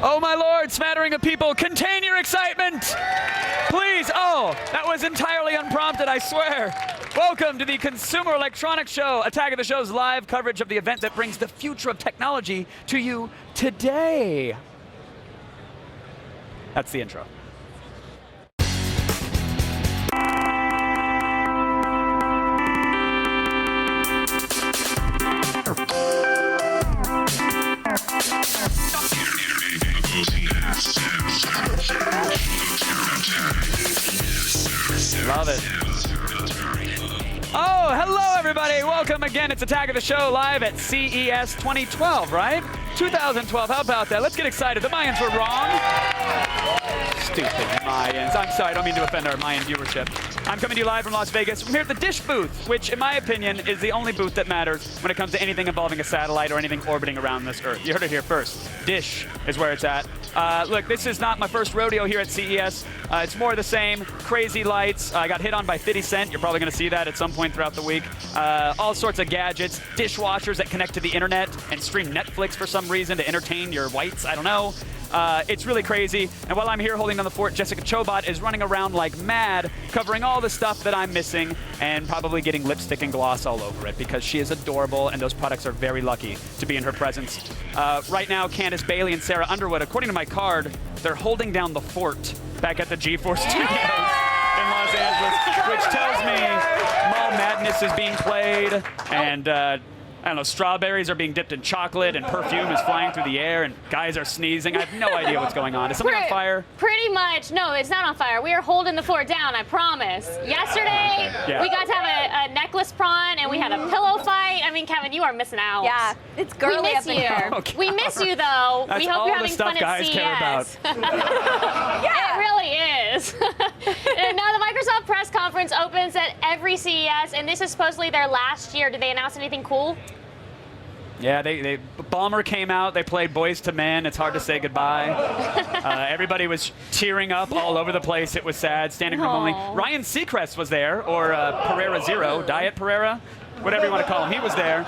Oh my lord, smattering of people, contain your excitement! Please, oh, that was entirely unprompted, I swear. Welcome to the Consumer Electronics Show, Attack of the Show's live coverage of the event that brings the future of technology to you today. That's the intro. Love it. Oh, hello everybody. Welcome again. It's Attack of the Show live at CES 2012, right? 2012. How about that? Let's get excited. The Mayans were wrong. Stupid Mayans. I'm sorry. I don't mean to offend our Mayan viewership. I'm coming to you live from Las Vegas. We're here at the Dish booth, which, in my opinion, is the only booth that matters when it comes to anything involving a satellite or anything orbiting around this Earth. You heard it here first. Dish is where it's at. Look, this is not my first rodeo here at CES. It's more of the same. Crazy lights. I got hit on by 50 Cent. You're probably going to see that at some point throughout the week. All sorts of gadgets. Dishwashers that connect to the internet and stream Netflix for some reason to entertain your whites. I don't know. It's really crazy. And while I'm here holding down the fort, Jessica Chobot is running around like mad, covering all the stuff that I'm missing and probably getting lipstick and gloss all over it because she is adorable and those products are very lucky to be in her presence. Right now, Candace Bailey and Sarah Underwood, according to my card, they're holding down the fort back at the G4 Studios in Los Angeles, which tells me Mall Madness is being played and I don't know, strawberries are being dipped in chocolate and perfume is flying through the air and guys are sneezing. I have no idea what's going on. Is something on fire? Pretty much. No, it's not on fire. We are holding the fort down, I promise. Yesterday, we got to have a necklace prawn and we had a pillow fight. I mean, Kevin, you are missing out. Yeah, it's girly up in here. Okay. We miss you, though. That's we hope all you're the having stuff fun guys at CES. care about. Yeah, it really is. Now, the Microsoft press conference opens at every CES, and this is supposedly their last year. Did they announce anything cool? Yeah, Balmer came out. They played Boys to Men. It's hard to say goodbye. Everybody was tearing up all over the place. It was sad. Standing room only. Ryan Seacrest was there, or Pereira Zero, Diet Pereira, whatever you want to call him. He was there.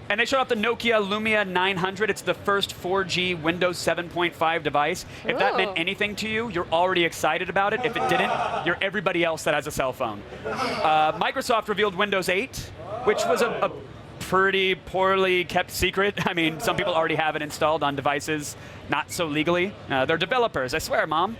And they showed off the Nokia Lumia 900. It's the first 4G Windows 7.5 device. If that meant anything to you, you're already excited about it. If it didn't, you're everybody else that has a cell phone. Microsoft revealed Windows 8, which was a pretty poorly kept secret. I mean, some people already have it installed on devices, not so legally. They're developers, I swear, Mom.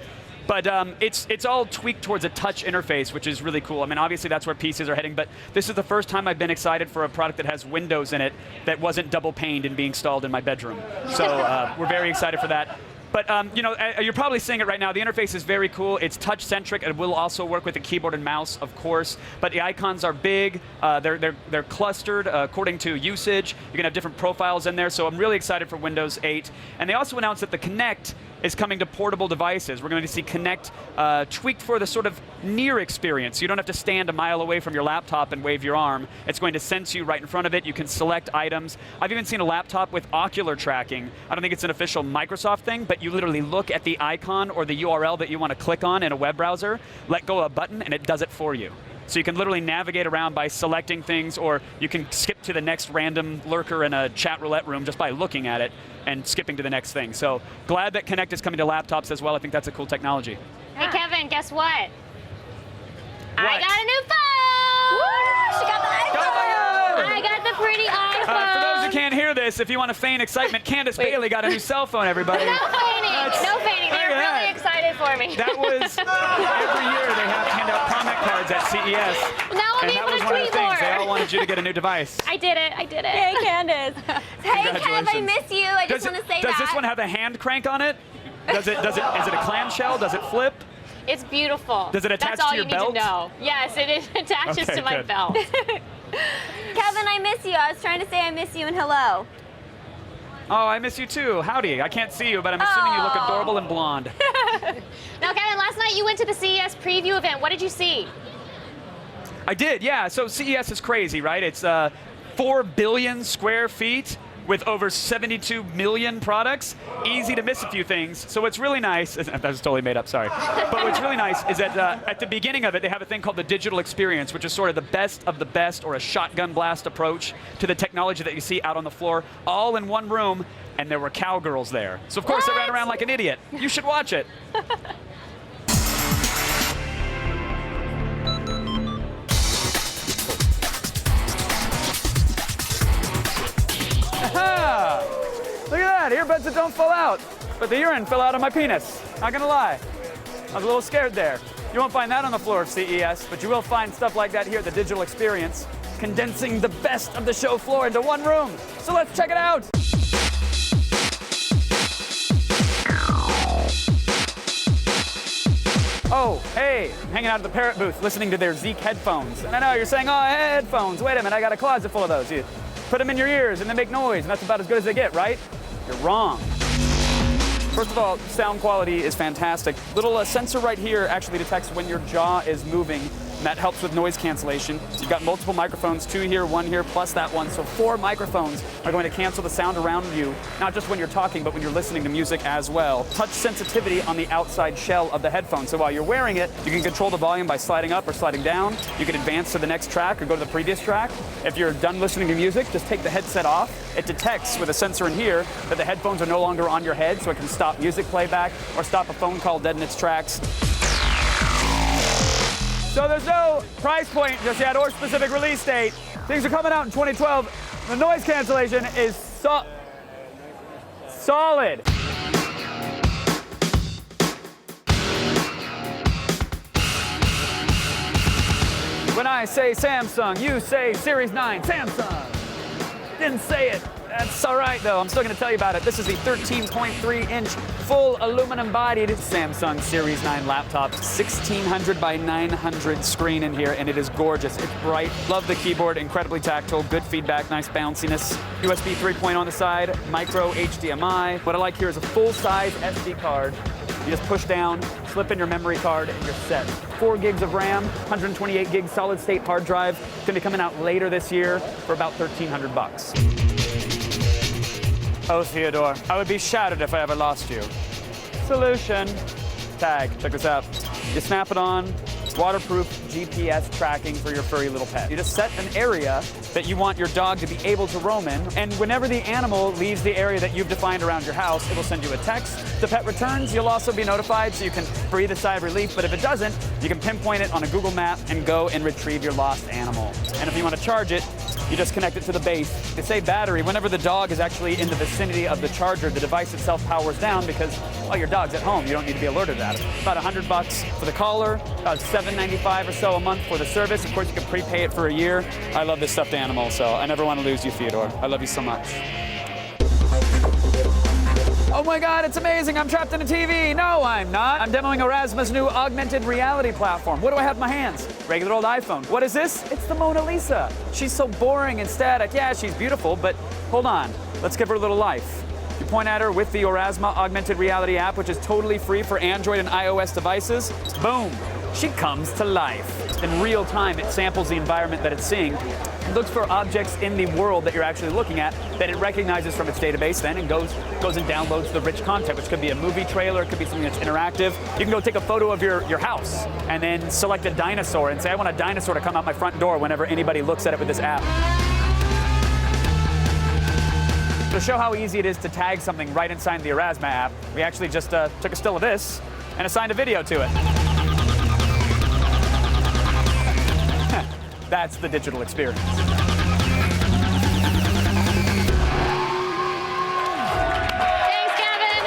But it's all tweaked towards a touch interface, which is really cool. I mean, obviously that's where PCs are heading, but this is the first time I've been excited for a product that has Windows in it that wasn't double paned and being installed in my bedroom. So we're very excited for that. But, you know, you're probably seeing it right now. The interface is very cool. It's touch-centric. It will also work with a keyboard and mouse, of course. But the icons are big. They're clustered according to usage. You can have different profiles in there. So I'm really excited for Windows 8. And they also announced that the Kinect is coming to portable devices. We're going to see Kinect tweaked for the sort of near experience. You don't have to stand a mile away from your laptop and wave your arm. It's going to sense you right in front of it. You can select items. I've even seen a laptop with ocular tracking. I don't think it's an official Microsoft thing, but you literally look at the icon or the URL that you want to click on in a web browser, let go of a button, and it does it for you. So you can literally navigate around by selecting things, or you can skip to the next random lurker in a chat roulette room just by looking at it and skipping to the next thing. So glad that Kinect is coming to laptops as well. I think that's a cool technology. Hey, Kevin, guess what? I got a new phone! Woo! She got the iPhone! I got the pretty iPhone! For those who can't hear this, if you want to feign excitement, Candace Bailey got a new cell phone, everybody. No feigning! No feigning. They're really excited for me. That was, every year they hand out comment cards at CES. Now I'll be able to tweet more. They all wanted you to get a new device. I did it. I did it. Hey, Candace. Hey, Kev, I miss you. I just want to say that. Does this one have a hand crank on it? Is it a clamshell? Does it flip? It's beautiful. Does it attach to your belt? That's all you need to know. Yes, it attaches to my belt. Kevin, I miss you. I was trying to say I miss you and hello. Oh, I miss you too. Howdy. I can't see you, but I'm assuming you look adorable and blonde. Now, Kevin, last night you went to the CES preview event. What did you see? I did, yeah. So CES is crazy, right? It's 4 billion square feet with over 72 million products. Easy to miss a few things. So what's really nice, that was totally made up, sorry. But what's really nice is that at the beginning of it, they have a thing called the digital experience, which is sort of the best, or a shotgun blast approach to the technology that you see out on the floor, all in one room. and there were cowgirls there. So of course I ran around like an idiot. You should watch it. Aha! Look at that, earbuds that don't fall out. But the urine fell out of my penis. Not gonna lie. I was a little scared there. You won't find that on the floor of CES, but you will find stuff like that here at the Digital Experience, condensing the best of the show floor into one room. So let's check it out. Oh, hey, I'm hanging out at the Parrot booth listening to their Zeek headphones. And I know you're saying, oh, headphones. Wait a minute, I got a closet full of those. You put them in your ears and they make noise, and that's about as good as they get, right? You're wrong. First of all, sound quality is fantastic. Little sensor right here actually detects when your jaw is moving, and that helps with noise cancellation. You've got multiple microphones, 2 here, 1 here, plus that one. So 4 microphones are going to cancel the sound around you, not just when you're talking, but when you're listening to music as well. Touch sensitivity on the outside shell of the headphone. So while you're wearing it, you can control the volume by sliding up or sliding down. You can advance to the next track or go to the previous track. If you're done listening to music, just take the headset off. It detects with a sensor in here that the headphones are no longer on your head, so it can stop music playback or stop a phone call dead in its tracks. So there's no price point just yet or specific release date. Things are coming out in 2012. The noise cancellation is solid. When I say Samsung, you say Series 9 Samsung. Didn't say it. That's all right, though. I'm still going to tell you about it. This is the 13.3-inch full aluminum-bodied Samsung Series 9 laptop. 1600 by 900 screen in here, and it is gorgeous. It's bright. Love the keyboard. Incredibly tactile. Good feedback. Nice bounciness. USB 3.0 on the side. Micro HDMI. What I like here is a full-size SD card. You just push down, slip in your memory card, and you're set. 4 gigs of RAM, 128 gig solid-state hard drive. It's going to be coming out later this year for about $1,300. Oh, Theodore, I would be shattered if I ever lost you. Solution. Tag, check this out. You snap it on, waterproof GPS tracking for your furry little pet. You just set an area that you want your dog to be able to roam in, and whenever the animal leaves the area that you've defined around your house, it'll send you a text. If the pet returns, you'll also be notified so you can breathe a sigh of relief, but if it doesn't, you can pinpoint it on a Google map and go and retrieve your lost animal. And if you want to charge it, you just connect it to the base. They say battery, whenever the dog is actually in the vicinity of the charger, the device itself powers down because, well, your dog's at home. You don't need to be alerted at it. About $100 for the collar, about $7.95 or so a month for the service. Of course, you can prepay it for a year. I love this stuffed animal, so I never want to lose you, Theodore. I love you so much. Oh my God, it's amazing. I'm trapped in a TV. No, I'm not. I'm demoing Aurasma's new augmented reality platform. What do I have in my hands? Regular old iPhone. What is this? It's the Mona Lisa. She's so boring and static. Yeah, she's beautiful, but hold on. Let's give her a little life. You point at her with the Aurasma augmented reality app, which is totally free for Android and iOS devices. Boom. She comes to life. In real time, it samples the environment that it's seeing. It looks for objects in the world that you're actually looking at that it recognizes from its database then and goes and downloads the rich content, which could be a movie trailer, it could be something that's interactive. You can go take a photo of your house and then select a dinosaur and say, I want a dinosaur to come out my front door whenever anybody looks at it with this app. To show how easy it is to tag something right inside the Aurasma app, we actually just took a still of this and assigned a video to it. That's the digital experience. Thanks, Kevin.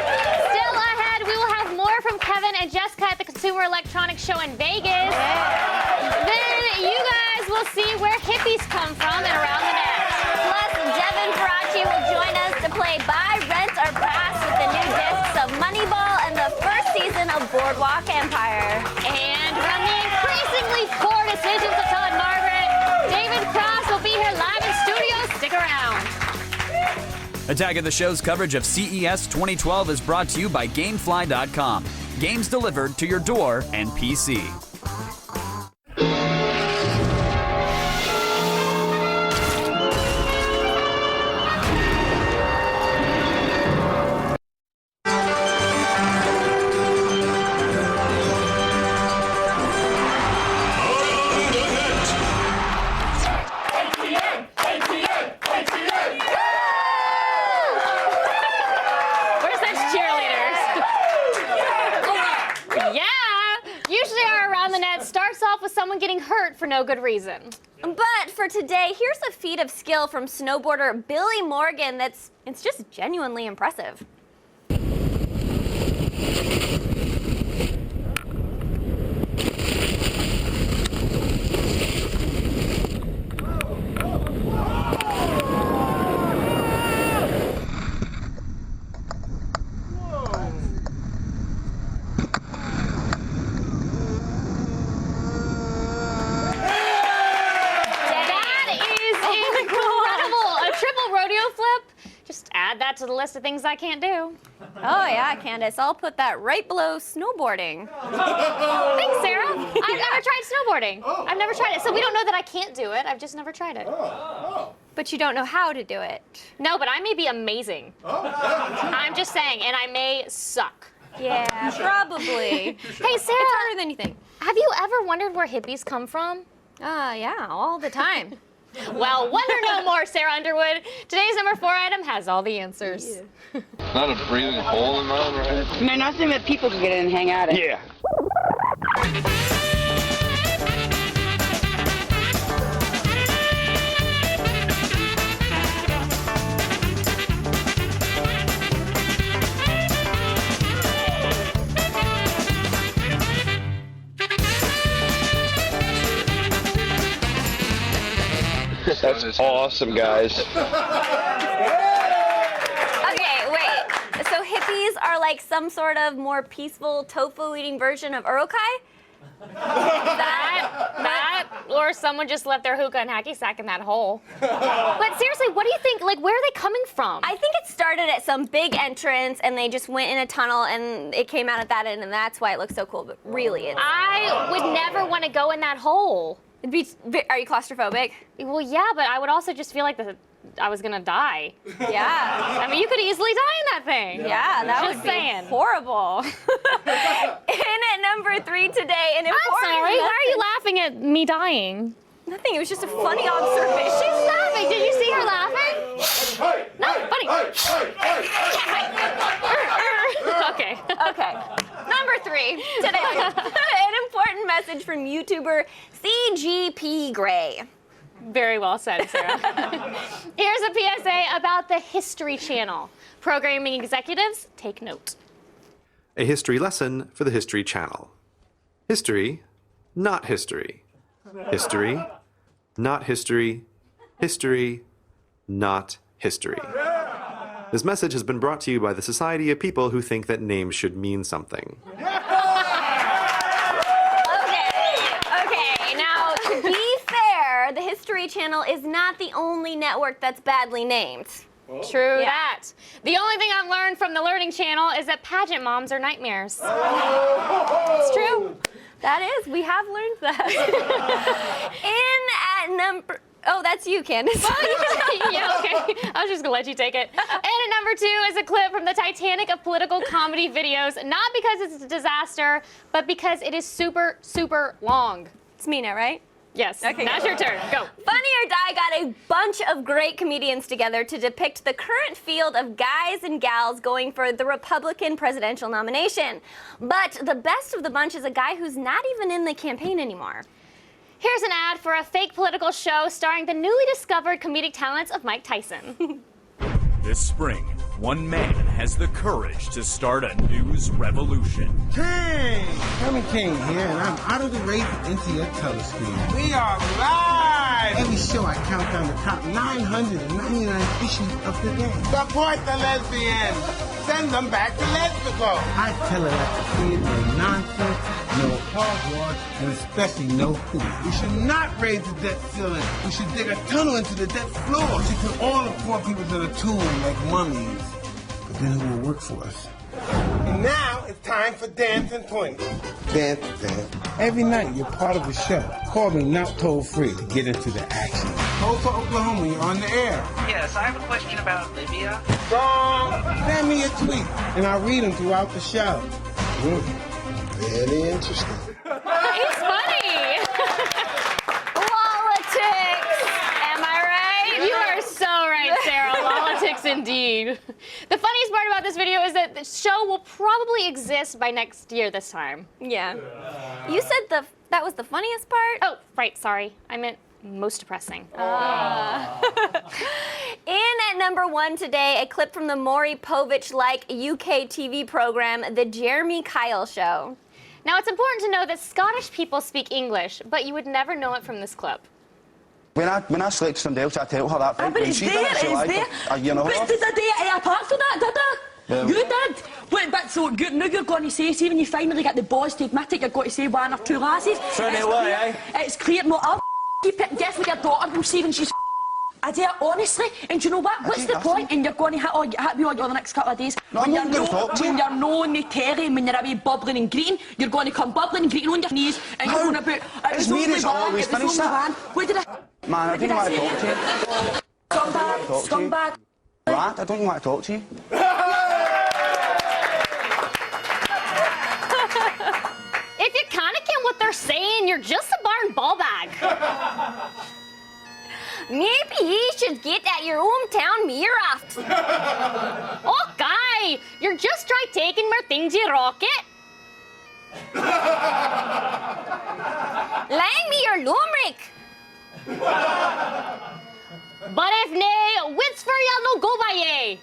Still ahead, we will have more from Kevin and Jessica at the Consumer Electronics Show in Vegas. Then you guys will see where hippies come from and around the net. Plus, Devin Faraci will join us to play Buy, Rent, or Pass with the new discs of Moneyball and the first season of Boardwalk Empire. And from the increasingly poor decisions of Todd Margaret, David Cross will be here live in studio. Stick around. Attack of the Show's coverage of CES 2012 is brought to you by Gamefly.com. Games delivered to your door and PC. hurt for no good reason. But for today, here's a feat of skill from snowboarder Billy Morgan it's just genuinely impressive. Add that to the list of things I can't do. Oh yeah, Candace, I'll put that right below snowboarding. Thanks, Sarah. I've never tried snowboarding. I've never tried it, so we don't know that I can't do it. I've just never tried it. But you don't know how to do it. No, but I may be amazing. I'm just saying, and I may suck. Yeah, probably. Hey, Sarah. It's harder than you think. Have you ever wondered where hippies come from? Yeah, all the time. Well, wonder no more, Sarah Underwood. Today's number 4 item has all the answers. Yeah. Not a breathing hole in mine, right? I mean, nothing that people can get in and hang out at. Yeah. That's awesome, guys. Okay, wait. So hippies are like some sort of more peaceful tofu-eating version of urukai? That, or someone just left their hookah and hacky sack in that hole. But seriously, what do you think? Like, where are they coming from? I think it started at some big entrance and they just went in a tunnel and it came out at that end and that's why it looks so cool, but really it's... I would never want to go in that hole. Are you claustrophobic? Well, yeah, but I would also just feel like I was gonna die. Yeah. I mean, you could easily die in that thing. Yeah, that Just would be saying. horrible. In at number 3 today, an I'm important... sorry, why are you laughing at me dying? Nothing, it was just a funny observation. She's laughing, did you see her laughing? No, funny. Okay. Okay. Number 3 today, an important message from YouTuber CGP Grey. Very well said, Sarah. Here's a PSA about the History Channel. Programming executives, take note. A history lesson for the History Channel. History, not history. History, not history. History, not history. This message has been brought to you by the Society of People Who Think That Names Should Mean Something. Okay, now to be fair, the History Channel is not the only network that's badly named. True that. The only thing I've learned from the Learning Channel is that pageant moms are nightmares. It's true. That is, we have learned that. In at number... Oh, that's you, Candace. Yeah, okay. I was just gonna let you take it. And at number 2 is a clip from the Titanic of political comedy videos, not because it's a disaster, but because it is super, super long. It's Mina, right? Yes. Okay, Now's your turn. Go. Funny or Die got a bunch of great comedians together to depict the current field of guys and gals going for the Republican presidential nomination. But the best of the bunch is a guy who's not even in the campaign anymore. Here's an ad for a fake political show starring the newly discovered comedic talents of Mike Tyson. This spring, one man has the courage to start a news revolution. King! Herman King here, and I'm out of the race into your telescreen. We are live! Every show I count down the top 999 issues of the day. Support the lesbians! Send them back to Lesbico! I tell her that the kid, no nonsense, no hogwash, and especially no food. We should not raise the debt ceiling. We should dig a tunnel into the debt floor. We should put all the poor people to the tomb like mummies. But then who will work for us? And now it's time for Dance and Twink. Dance, dance. Every night you're part of the show. Call me not toll free to get into the action. Tulsa, Oklahoma, you're on the air. Yes, I have a question about Libya. Send me a tweet and I'll read them throughout the show. Very interesting. He's funny. Politics! Am I right? You are so right, Sarah. Politics indeed. The funniest part about this video is that the show will probably exist by next year this time. Yeah. You said That was the funniest part? Oh, right, sorry. I meant most depressing. In at number 1 today, a clip from the Maury Povich-like UK TV program, The Jeremy Kyle Show. Now, it's important to know that Scottish people speak English, but you would never know it from this clip. When I selected somebody else, I tell her that. But it's there, it's there. You know but did I do it apart for that, did I? Yeah. You did. Wait, but so now you're going to say, see when you finally get the balls to admit it, you're going to say one or two lasses. It's clear, no, I'll keep it deaf with your daughter, we'll see when she's I do it honestly, and do you know what? What's the point? And you're going to hit me on the next couple of days. No, when I'm you're not going to talk to you. When you're known the Terry, when you're away bubbling and green, you're going to come bubbling and green on your knees, and you're going to put, it was only one, it was only one. What did I... Man, I didn't want to talk to you. Scumbag. Rat, I don't want to talk to you. If you kind of get what they're saying, you're just a barn ball bag. Maybe you should get at your hometown mirror. Oh, guy, you're just try taking more things you rocket. Lend me your limerick. But if nay, wits for you no go by ye.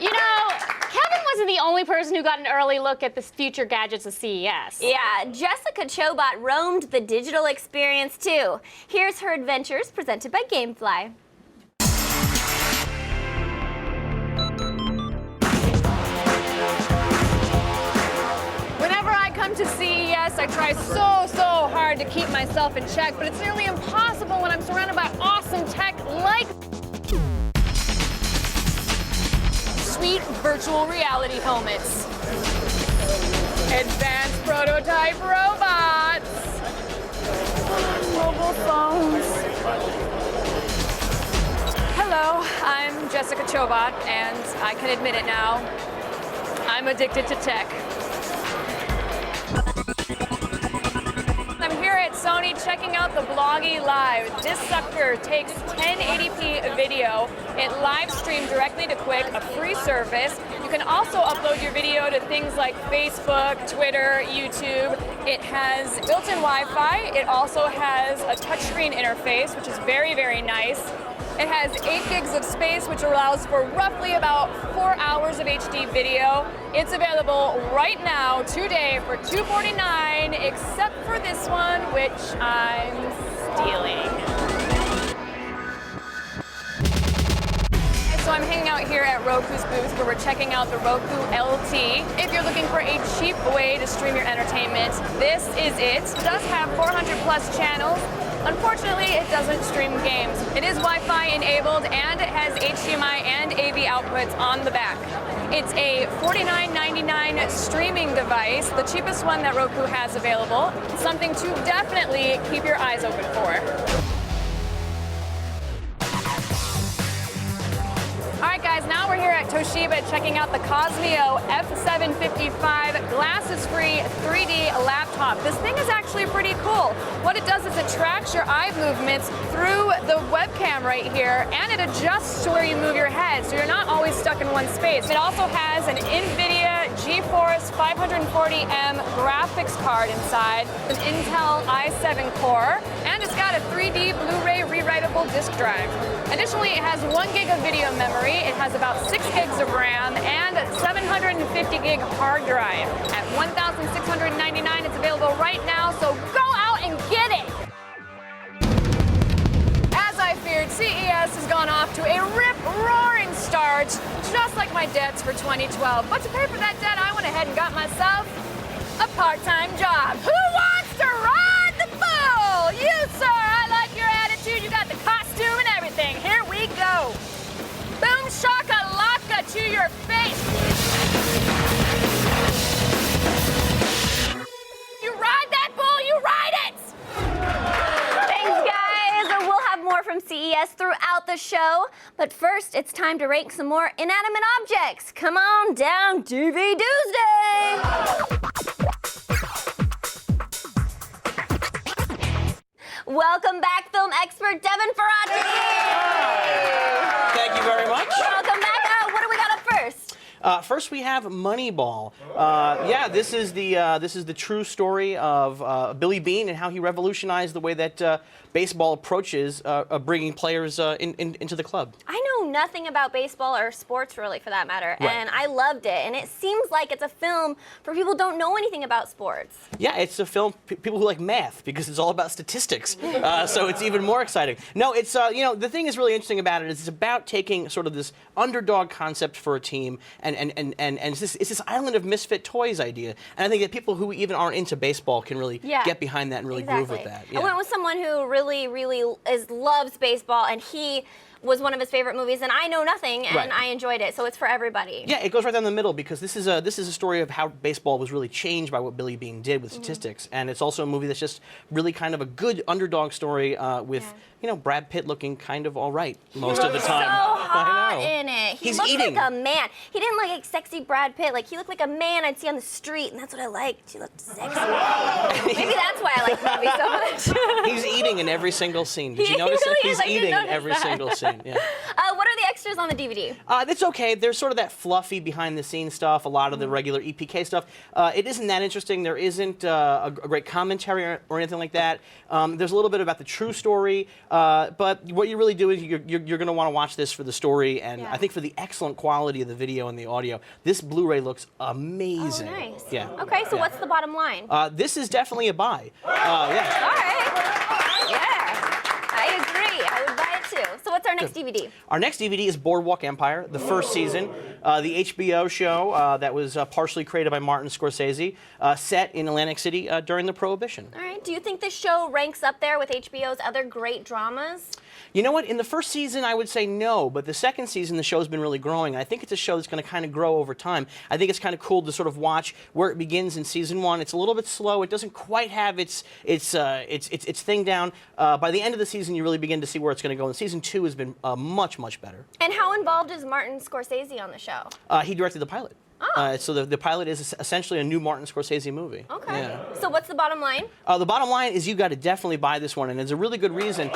You know, Kevin wasn't the only person who got an early look at the future gadgets of CES. Yeah, Jessica Chobot roamed the digital experience too. Here's her adventures presented by Gamefly. Whenever I come to CES, I try so hard to keep myself in check, but it's nearly impossible when I'm surrounded by awesome tech like sweet virtual reality helmets, advanced prototype robots, mobile phones. Hello, I'm Jessica Chobot, and I can admit it now, I'm addicted to tech. I'm here at Sony checking out the Bloggy Live. This sucker takes 1080p video. It live streams directly to Quick, a free service. You can also upload your video to things like Facebook, Twitter, YouTube. It has built-in Wi-Fi. It also has a touchscreen interface, which is very nice. It has 8 gigs of space, which allows for roughly about 4 hours of HD video. It's available right now, today, for $249, except for this one, which I'm stealing. So I'm hanging out here at Roku's booth where we're checking out the Roku LT. If you're looking for a cheap way to stream your entertainment, this is it. It does have 400 plus channels. Unfortunately, it doesn't stream games. It is Wi-Fi enabled and it has HDMI and AV outputs on the back. It's a $49.99 streaming device, the cheapest one that Roku has available. Something to definitely keep your eyes open for. All right, guys, now we're here at Toshiba checking out the Cosmeo F755 glasses-free 3D laptop. This thing is actually pretty cool. What it does is it tracks your eye movements through the webcam right here, and it adjusts to where you move your head, so you're not always stuck in one space. It also has an NVIDIA GeForce 540M graphics card inside, an Intel i7 core, and it's got a 3D Blu-ray rewritable disk drive. Additionally, it has 1 gig of video memory. It has about 6 gigs of RAM and 750 gig hard drive. At $1,699, it's available right now, so go out and get it! As I feared, CES has gone off to a rip-roaring start, just like my debts for 2012. But to pay for that debt, I went ahead and got myself a part-time job. Who wants to ride the bull? You, sir! I like your attitude. You got the costume and everything. Here we go. Boom shakalaka to your face. You ride that bull, you ride it! Thanks, guys. We'll have more from CES throughout the show. But first, it's time to rank some more inanimate objects. Come on down, TV Tuesday! Welcome back, film expert Devin Ferrati. Thank you very much. Welcome back. What do we got up first? First, we have Moneyball. Yeah, this is the true story of Billy Beane and how he revolutionized the way that baseball approaches bringing players into the club. I know nothing about baseball or sports, really, for that matter, Right. and I loved it. And it seems like it's a film for people who don't know anything about sports. Yeah, it's a film people who like math because it's all about statistics. So it's even more exciting. No, it's the thing is really interesting about it is it's about taking sort of this underdog concept for a team and it's this island of misfit toys idea. And I think that people who even aren't into baseball can really get behind that and really groove with that. Yeah. I went with someone who really loves baseball, and he was one of his favorite movies, and I know nothing, and I enjoyed it, so it's for everybody. Yeah, it goes right down the middle because this is a story of how baseball was really changed by what Billy Beane did with statistics, and it's also a movie that's just really kind of a good underdog story with Brad Pitt looking kind of all right most of the time. So hot I know. in it. He He's looked eating. like a man. He didn't look like sexy Brad Pitt. Like, he looked like a man I'd see on the street, and that's what I liked. He looked sexy. Maybe that's why I like the movie so much. He's eating in every single scene. Did you notice that? He's eating in every single scene. Yeah. What are the extras on the DVD? It's okay. There's sort of that fluffy behind-the-scenes stuff, a lot of the regular EPK stuff. It isn't that interesting. There isn't a great commentary or anything like that. There's a little bit about the true story, but what you really do is you're going to want to watch this for the story, and I think for the excellent quality of the video and the audio. This Blu-ray looks amazing. Oh, nice. Yeah. Okay, so what's the bottom line? This is definitely a buy. Yeah. All right. Yeah, I agree. I would buy it too. So what's our next DVD? Our next DVD is Boardwalk Empire, the first season, the HBO show that was partially created by Martin Scorsese, set in Atlantic City during the Prohibition. All right. Do you think this show ranks up there with HBO's other great dramas? You know what? In the first season, I would say no, but the second season, the show's been really growing. I think it's a show that's going to kind of grow over time. I think it's kind of cool to sort of watch where it begins in season one. It's a little bit slow. It doesn't quite have its thing down. By the end of the season, you really begin to see where it's going to go. And season two has been much, much better. And how involved is Martin Scorsese on the show? He directed the pilot. So the pilot is essentially a new Martin Scorsese movie. Okay. Yeah. So what's the bottom line? The bottom line is you got to definitely buy this one, and it's a really good reason.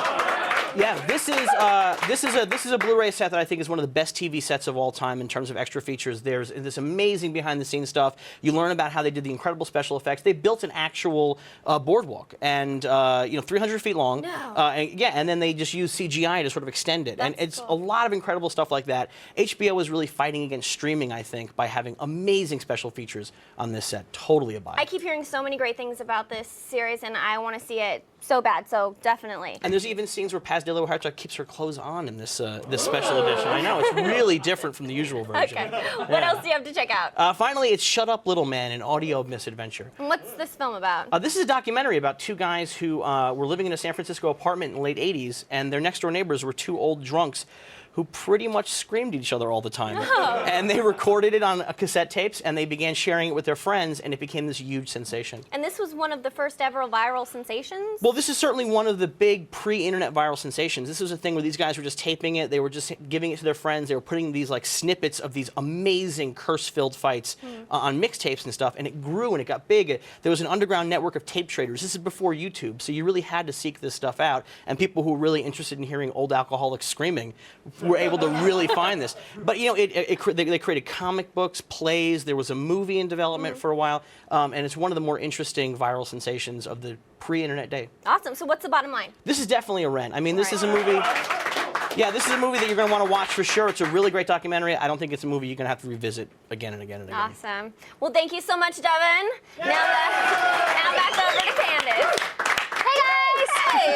Yeah, this is a Blu-ray set that I think is one of the best TV sets of all time in terms of extra features. There's this amazing behind-the-scenes stuff. You learn about how they did the incredible special effects. They built an actual boardwalk, and 300 feet long. No. And then they just used CGI to sort of extend it, and it's a lot of incredible stuff like that. HBO is really fighting against streaming, I think, by having amazing special features on this set. Totally a buy. I keep hearing so many great things about this series, and I want to see it so bad, so definitely. And there's even scenes where Paz de la Huerta keeps her clothes on in this special edition. I know, it's really different from the usual version. Okay. What else do you have to check out? Finally, it's Shut Up, Little Man, an audio misadventure. What's this film about? This is a documentary about two guys who were living in a San Francisco apartment in the late 80s, and their next-door neighbors were two old drunks who pretty much screamed at each other all the time. No. And they recorded it on cassette tapes, and they began sharing it with their friends, and it became this huge sensation. And this was one of the first ever viral sensations? Well, this is certainly one of the big pre-internet viral sensations. This was a thing where these guys were just taping it, they were just giving it to their friends, they were putting these like snippets of these amazing curse-filled fights on mixtapes and stuff, and it grew and it got big. There was an underground network of tape traders. This is before YouTube, so you really had to seek this stuff out, and people who were really interested in hearing old alcoholics screaming were able to really find this. But they created comic books, plays, there was a movie in development for a while, and it's one of the more interesting viral sensations of the pre-internet day. Awesome. So what's the bottom line? This is definitely a rent. I mean, this is a movie. Yeah, this is a movie that you're going to want to watch for sure. It's a really great documentary. I don't think it's a movie you're going to have to revisit again and again and again. Awesome. Well, thank you so much, Devin. Now back over to Candace. Hey guys! Hey!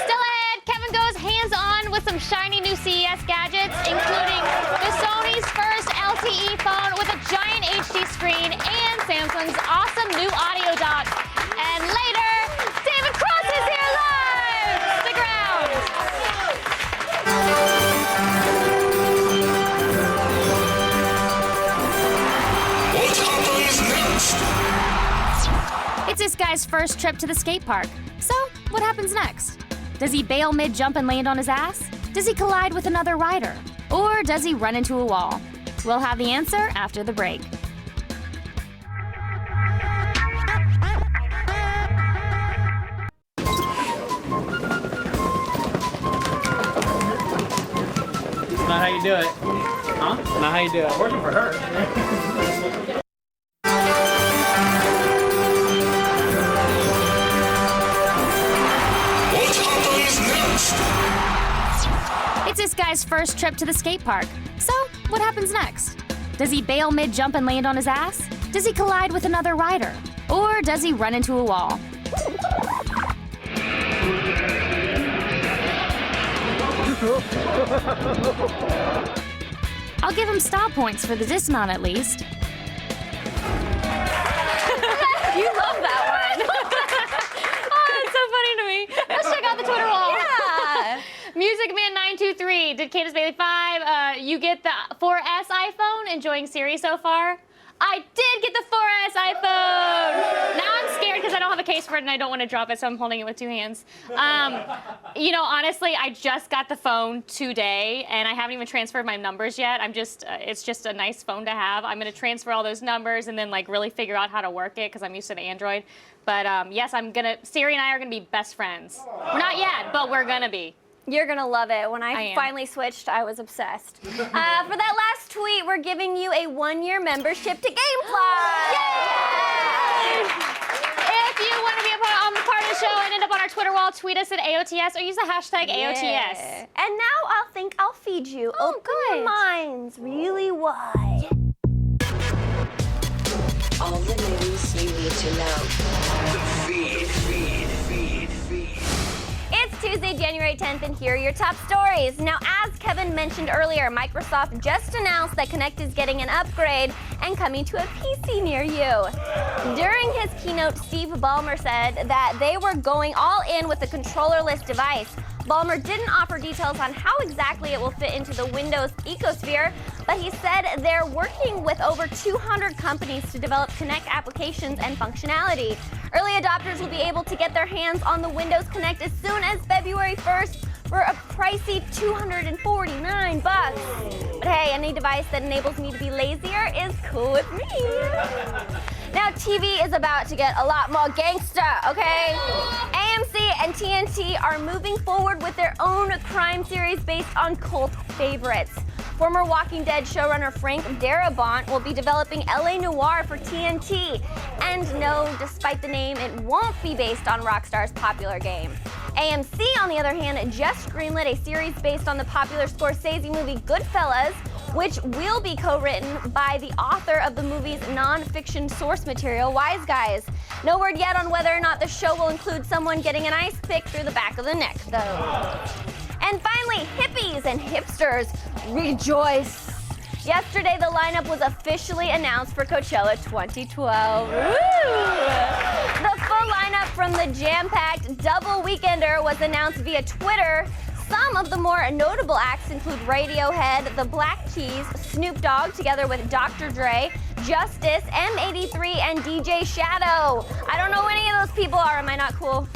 Still ahead, Kevin goes hands-on with some shiny new CES gadgets, including the Sony's first LTE phone with a giant HD screen and Samsung's awesome new audio dock. And later, David Cross is here live! Stick around! It's this guy's first trip to the skate park. So, what happens next? Does he bail mid-jump and land on his ass? Does he collide with another rider? Or does he run into a wall? We'll have the answer after the break. not how you do it. Huh? That's not how you do it. Working for her. It's this guy's first trip to the skate park. So, what happens next? Does he bail mid-jump and land on his ass? Does he collide with another rider? Or does he run into a wall? I'll give him style points for the dismount at least. You love that one. Oh, it's so funny to me. Let's check out the Twitter wall. Yeah. MusicMan923, did Candace Bailey 5, you get the 4S iPhone, enjoying Siri so far? I did get the 4S iPhone! Now I'm scared because I don't have a case for it and I don't want to drop it, so I'm holding it with two hands. You know, honestly, I just got the phone today and I haven't even transferred my numbers yet. It's just a nice phone to have. I'm going to transfer all those numbers and then like really figure out how to work it because I'm used to the Android. But yes, Siri and I are going to be best friends. We're not yet, but we're going to be. You're gonna love it. When I finally switched, I was obsessed. For that last tweet, we're giving you a 1-year membership to Gamefly. Yay! If you want to be a part of the show and end up on our Twitter wall, tweet us at AOTS or use the hashtag AOTS. And now I'll feed you. Open your minds really wide. All the news you need to know. The feed. It's Tuesday, January 10th, and here are your top stories. Now, as Kevin mentioned earlier, Microsoft just announced that Kinect is getting an upgrade and coming to a PC near you. During his keynote, Steve Ballmer said that they were going all in with a controllerless device. Ballmer didn't offer details on how exactly it will fit into the Windows ecosphere, but he said they're working with over 200 companies to develop Kinect applications and functionality. Early adopters will be able to get their hands on the Windows Kinect as soon as February 1st for a pricey $249. But hey, any device that enables me to be lazier is cool with me. Now, TV is about to get a lot more gangsta, okay? AMC and TNT are moving forward with their own crime series based on cult favorites. Former Walking Dead showrunner Frank Darabont will be developing LA Noire for TNT. And no, despite the name, it won't be based on Rockstar's popular game. AMC, on the other hand, just greenlit a series based on the popular Scorsese movie Goodfellas, which will be co-written by the author of the movie's non-fiction source material, Wise Guys. No word yet on whether or not the show will include someone getting an ice pick through the back of the neck, though. And finally, hippies and hipsters, rejoice. Yesterday, the lineup was officially announced for Coachella 2012. Woo! The full lineup from the jam-packed double weekender was announced via Twitter. Some of the more notable acts include Radiohead, The Black Keys, Snoop Dogg together with Dr. Dre, Justice, M83, and DJ Shadow. I don't know who any of those people are. Am I not cool?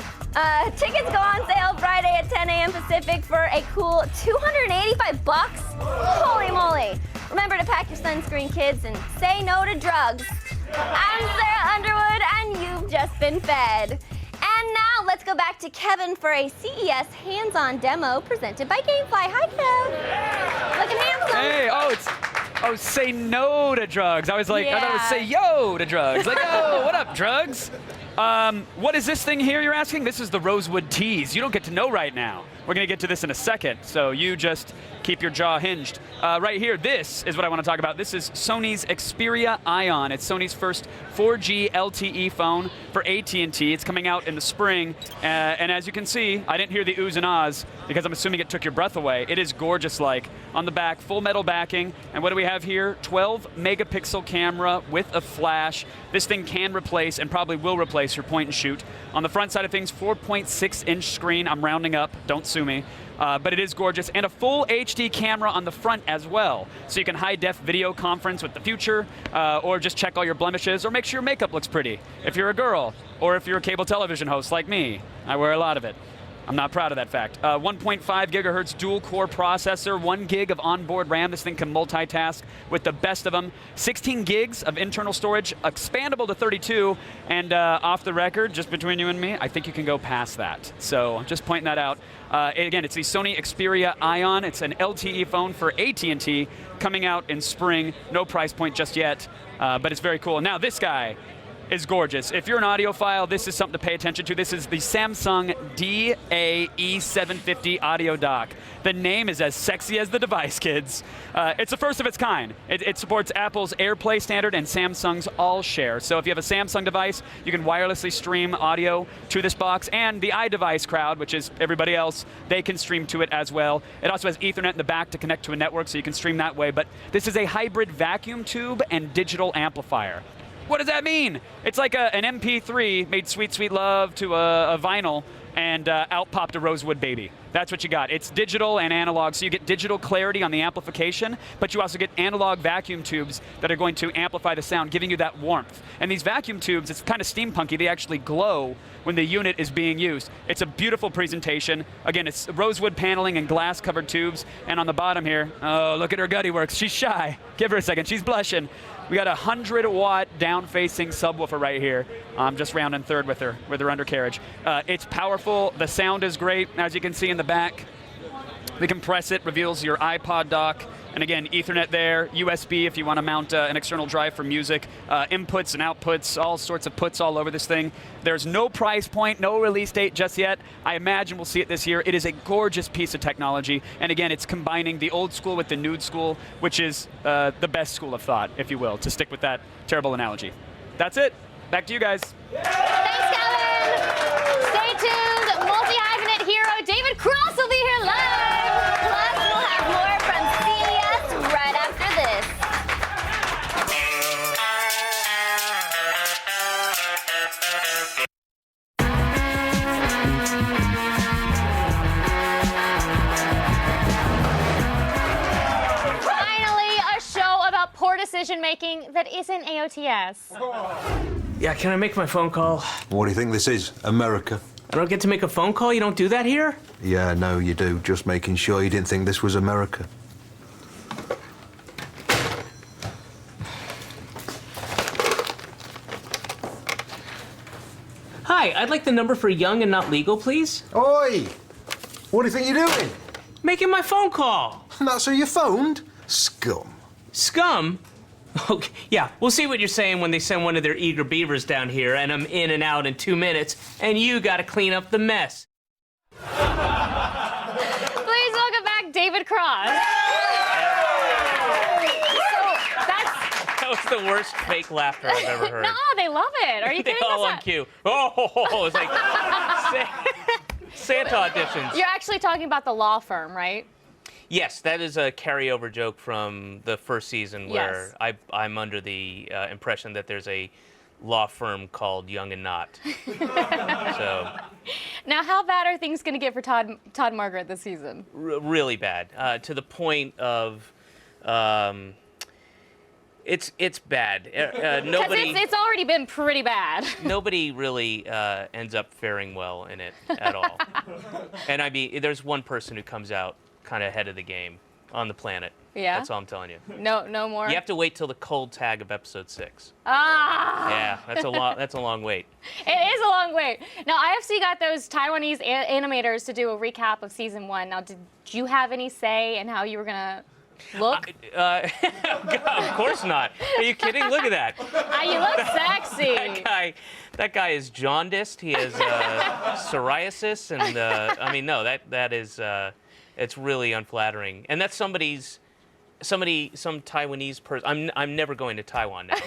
Tickets go on sale Friday at 10 a.m. Pacific for a cool $285. Holy moly. Remember to pack your sunscreen, kids, and say no to drugs. I'm Sarah Underwood, and you've just been fed. And now let's go back to Kevin for a CES hands-on demo presented by Gamefly. Hi, Kev. Looking handsome. Hey, say no to drugs. I was like, I thought it was say yo to drugs. Like, yo, what up, drugs? What is this thing here, you're asking? This is the Rosewood Tease. You don't get to know right now. We're going to get to this in a second, so you just keep your jaw hinged. Right here, this is what I want to talk about. This is Sony's Xperia Ion. It's Sony's first 4G LTE phone for AT&T. It's coming out in the spring, and as you can see, I didn't hear the oohs and ahs because I'm assuming it took your breath away. It is gorgeous-like. On the back, full metal backing, and what do we have here? 12-megapixel camera with a flash. This thing can replace and probably will replace your point and shoot. On the front side of things, 4.6-inch screen. I'm rounding up. Don't sue me. But it is gorgeous. And a full HD camera on the front as well. So you can high-def video conference with the future, or just check all your blemishes, or make sure your makeup looks pretty if you're a girl, or if you're a cable television host like me. I wear a lot of it. I'm not proud of that fact. 1.5 gigahertz dual-core processor, 1 gig of onboard RAM. This thing can multitask with the best of them. 16 gigs of internal storage, expandable to 32. And off the record, just between you and me, I think you can go past that. So just pointing that out. Again, it's the Sony Xperia Ion. It's an LTE phone for AT&T, coming out in spring. No price point just yet, but it's very cool. Now this guy is gorgeous. If you're an audiophile, this is something to pay attention to. This is the Samsung DA-E750 audio dock. The name is as sexy as the device, kids. It's the first of its kind. It supports Apple's AirPlay standard and Samsung's AllShare. So if you have a Samsung device, you can wirelessly stream audio to this box, and the iDevice crowd, which is everybody else, they can stream to it as well. It also has Ethernet in the back to connect to a network, so you can stream that way. But this is a hybrid vacuum tube and digital amplifier. What does that mean? It's like an MP3 made sweet, sweet love to a vinyl, and out popped a Rosewood baby. That's what you got. It's digital and analog, so you get digital clarity on the amplification, but you also get analog vacuum tubes that are going to amplify the sound, giving you that warmth. And these vacuum tubes, it's kind of steampunky. They actually glow when the unit is being used. It's a beautiful presentation. Again, it's rosewood paneling and glass-covered tubes. And on the bottom here, oh, look at her gutty works. She's shy. Give her a second. She's blushing. We got a 100-watt down-facing subwoofer right here. I'm just rounding third with her undercarriage. It's powerful. The sound is great, as you can see in the back. We can press it, reveals your iPod dock. And again, Ethernet there, USB if you want to mount an external drive for music, inputs and outputs, all sorts of puts all over this thing. There's no price point, no release date just yet. I imagine we'll see it this year. It is a gorgeous piece of technology. And again, it's combining the old school with the new school, which is the best school of thought, if you will, to stick with that terrible analogy. That's it. Back to you guys. Thanks, Kevin. Stay tuned. Multi-hyphenate hero David Cross will be here live. Plus, we'll have more from CES right after this. Finally, a show about poor decision-making that isn't AOTS. Yeah, can I make my phone call? What do you think this is? America? I don't get to make a phone call? You don't do that here? Yeah, no, you do. Just making sure you didn't think this was America. Hi, I'd like the number for Young and Not Legal, please. Oi! What do you think you're doing? Making my phone call. And that's who you phoned? Scum. Scum? Okay, yeah, we'll see what you're saying when they send one of their eager beavers down here, and I'm in and out in 2 minutes, and you gotta clean up the mess. Please welcome back David Cross. That was the worst fake laughter I've ever heard. No, they love it. Are you kidding? They all on cue. Oh, it's like Santa auditions. You're actually talking about the law firm, right? Yes, that is a carryover joke from the first season where I'm under the impression that there's a law firm called Young and Not. So. Now, how bad are things going to get for Todd Margaret this season? Really bad, to the point of it's bad. Nobody. It's already been pretty bad. Nobody really ends up faring well in it at all. And I mean, there's one person who comes out kind of ahead of the game on the planet. Yeah. That's all I'm telling you. No more. You have to wait till the cold tag of episode 6. Ah. Yeah, that's a long wait. It is a long wait. Now, IFC got those Taiwanese animators to do a recap of season 1. Now, did you have any say in how you were gonna look? Of course not. Are you kidding? Look at that. You look sexy. That guy is jaundiced. He has psoriasis, and I mean, no, that is. It's really unflattering, and that's some Taiwanese person. I'm never going to Taiwan now.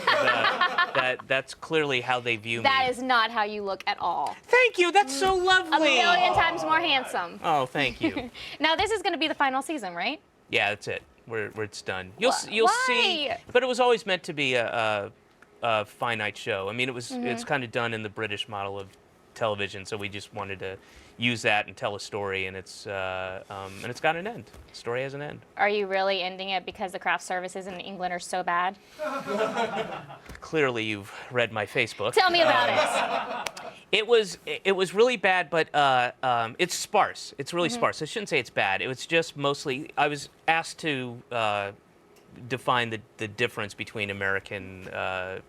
That's clearly how they view me. That is not how you look at all. Thank you. That's so lovely. A million times more handsome. Oh, thank you. Now this is going to be the final season, right? Yeah, that's it. It's done. You'll see. But it was always meant to be a finite show. I mean, it's kind of done in the British model of television, so we just wanted to use that and tell a story, and it's got an end. The story has an end. Are you really ending it because the craft services in England are so bad? Clearly, you've read my Facebook. Tell me about it. It was really bad, but it's sparse. It's really sparse. I shouldn't say it's bad. It was just mostly. I was asked to define the difference between American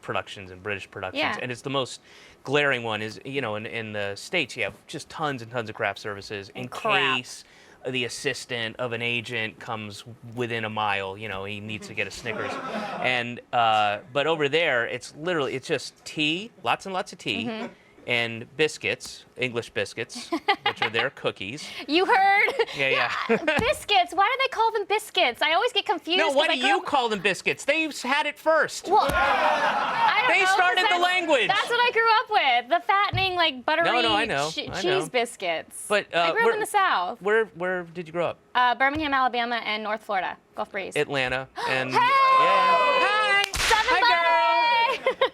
productions and British productions, and it's the most glaring one. Is in the States you have just tons and tons of craft services in case the assistant of an agent comes within a mile. He needs to get a Snickers, and but over there it's just tea, lots and lots of tea. And biscuits, English biscuits, which are their cookies. You heard? Yeah. Biscuits. Why do they call them biscuits? I always get confused. No, why do you call them biscuits? They had it first. Well, I don't know. They started the language. That's what I grew up with. The fattening, like buttery I know. cheese biscuits. But I grew up in the South. Where did you grow up? Birmingham, Alabama, and North Florida. Gulf Breeze. Atlanta. And hey! Hi! Hi,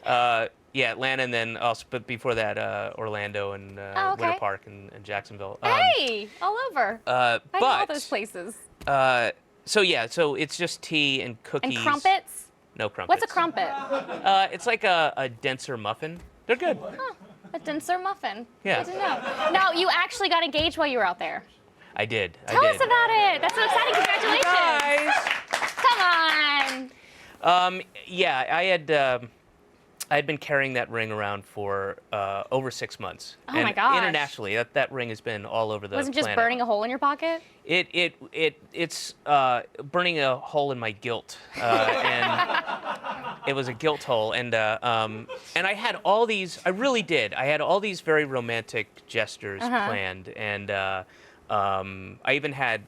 girl! Yeah, Atlanta, and then also, but before that, Orlando and Winter Park and Jacksonville. Hey, all over. I know all those places. So it's just tea and cookies. And crumpets? No crumpets. What's a crumpet? It's like a denser muffin. They're good. Huh, a denser muffin. Yeah. Good to know. Now, you actually got engaged while you were out there. I did. Tell us about it. That's so exciting. Congratulations. Guys. Come on. Yeah, I had been carrying that ring around for over 6 months. Oh my gosh! Internationally, that ring has been all over the planet. Wasn't just burning a hole in your pocket? It's burning a hole in my guilt, and it was a guilt hole. And I had all these. I really did. I had all these very romantic gestures planned, and I even had.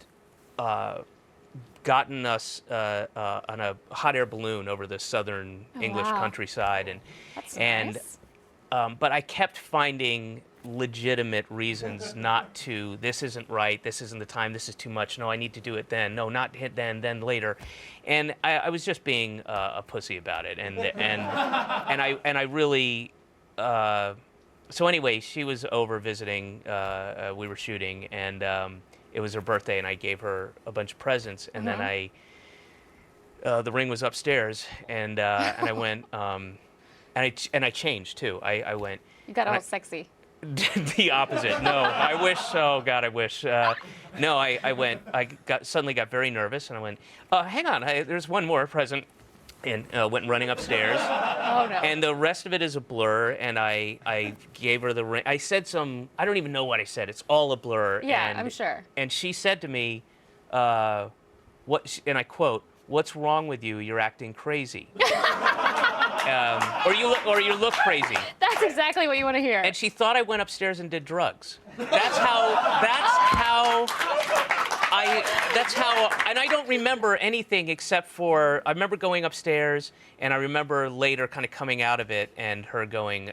Gotten us on a hot air balloon over the southern English countryside, and that's nice. But I kept finding legitimate reasons not to. This isn't right. This isn't the time. This is too much. No, I need to do it then. No, not hit then later. And I was just being a pussy about it, and I really. So anyway, she was over visiting. We were shooting, and. It was her birthday, and I gave her a bunch of presents, and then the ring was upstairs, and I went, and I changed too. I went. You got all sexy. The opposite. No, I wish. Oh God, I wish. No, I went. Suddenly got very nervous, and I went. Hang on, there's one more present. And went running upstairs. Oh, no. And the rest of it is a blur, and I gave her the ring. I said I don't even know what I said. It's all a blur. Yeah, I'm sure. And she said to me, and I quote, "What's wrong with you? You're acting crazy." Or you look crazy. That's exactly what you want to hear. And she thought I went upstairs and did drugs. That's how, and I don't remember anything except for, I remember going upstairs, and I remember later kind of coming out of it and her going,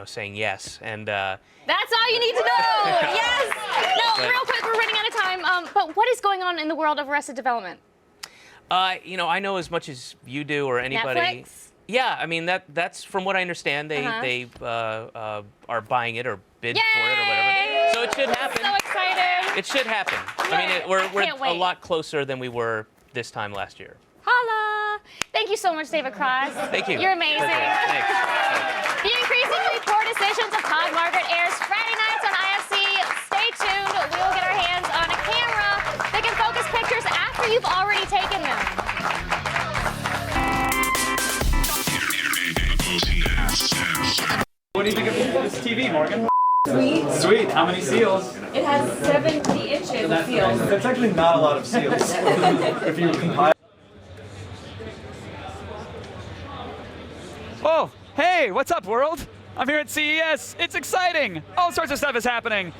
saying yes. And that's all you need to know. Yes. No, real quick, we're running out of time. But what is going on in the world of Arrested Development? I know as much as you do or anybody. Netflix? Yeah, I mean that's from what I understand. They are buying it or bid for it or whatever. So it should happen. So excited. It should happen. I mean, we're a lot closer than we were this time last year. Holla! Thank you so much, David Cross. Thank you. You're amazing. Thanks. The increasingly poor decisions of Todd Margaret airs Friday nights on IFC. Stay tuned. We will get our hands on a camera that can focus pictures after you've already taken them. What do you think of this TV, Morgan? Sweet. Sweet. How many seals? It has 70 inches of seals. That's actually not a lot of seals. If you compile. Oh, hey, what's up, world? I'm here at CES. It's exciting. All sorts of stuff is happening,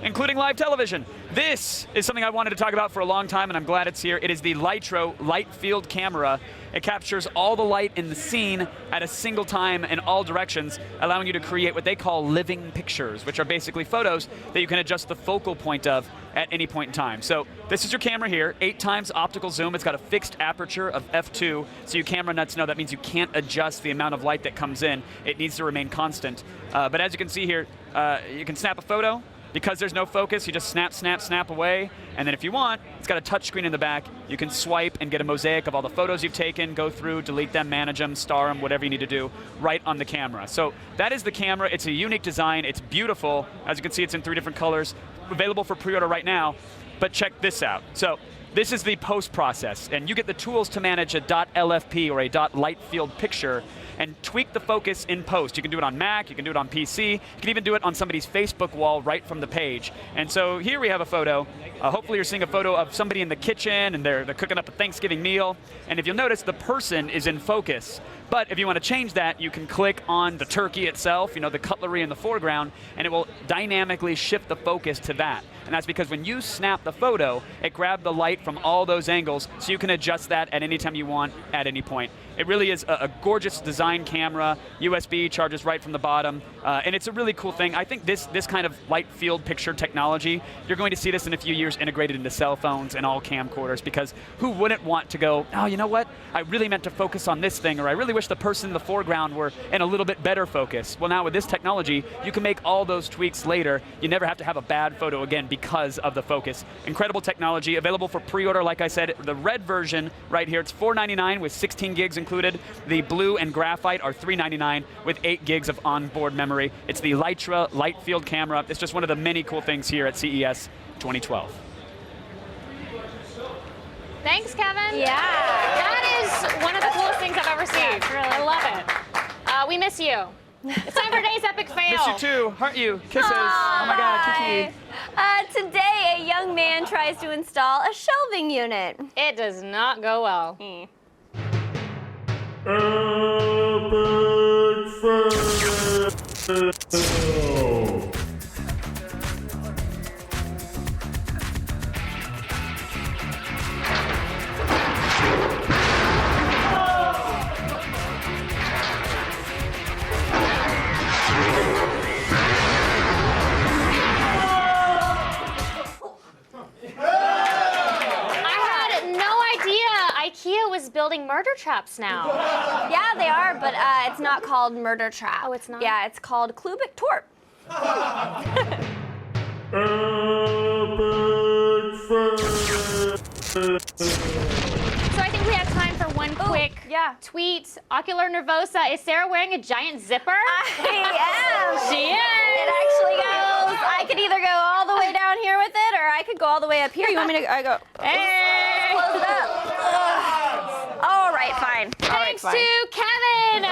including live television. This is something I wanted to talk about for a long time, and I'm glad it's here. It is the Lytro light field camera. It captures all the light in the scene at a single time in all directions, allowing you to create what they call living pictures, which are basically photos that you can adjust the focal point of at any point in time. So this is your camera here, 8x optical zoom. It's got a fixed aperture of f2, so you camera nuts know that means you can't adjust the amount of light that comes in. It needs to remain constant. But as you can see here, you can snap a photo. Because there's no focus, you just snap, snap, snap away. And then if you want, it's got a touch screen in the back. You can swipe and get a mosaic of all the photos you've taken, go through, delete them, manage them, star them, whatever you need to do, right on the camera. So that is the camera. It's a unique design. It's beautiful. As you can see, it's in 3 different colors. Available for pre-order right now. But check this out. So this is the post process, and you get the tools to manage a .LFP or a .light field picture and tweak the focus in post. You can do it on Mac, you can do it on PC, you can even do it on somebody's Facebook wall right from the page. And so here we have a photo. Hopefully you're seeing a photo of somebody in the kitchen and they're cooking up a Thanksgiving meal. And if you'll notice, the person is in focus. But if you want to change that, you can click on the turkey itself, the cutlery in the foreground, and it will dynamically shift the focus to that. And that's because when you snap the photo, it grabbed the light from all those angles, so you can adjust that at any time you want, at any point. It really is a gorgeous design camera. USB charges right from the bottom, and it's a really cool thing. I think this kind of light field picture technology, you're going to see this in a few years integrated into cell phones and all camcorders, because who wouldn't want to go, oh, you know what? I really meant to focus on this thing, or I really wish the person in the foreground were in a little bit better focus. Well, now with this technology, you can make all those tweaks later. You never have to have a bad photo again because of the focus. Incredible technology, available for pre-order, like I said. The red version right here, it's $499 with 16 gigs included. The blue and graphite are $399 with 8 gigs of onboard memory. It's the Lytro light field camera. It's just one of the many cool things here at CES 2012. Thanks, Kevin. Yeah. That is one of the coolest things I've ever seen. Really I love it. We miss you. It's time for today's epic fail. Miss you too, heart you, kisses. Oh my God, Kiki. Today, a young man tries to install a shelving unit. It does not go well. IKEA was building murder traps now. Yeah, they are, but it's not called murder trap. Oh, it's not? Yeah, it's called Klubik Torp. So I think we have time for one quick tweet. Ocular Nervosa, is Sarah wearing a giant zipper? I am. She is. It actually goes. I could either go all the way down here with it, or I could go all the way up here. You want me to? I go. Hey. Close it up. Ugh. All right, fine. Thanks to Kevin.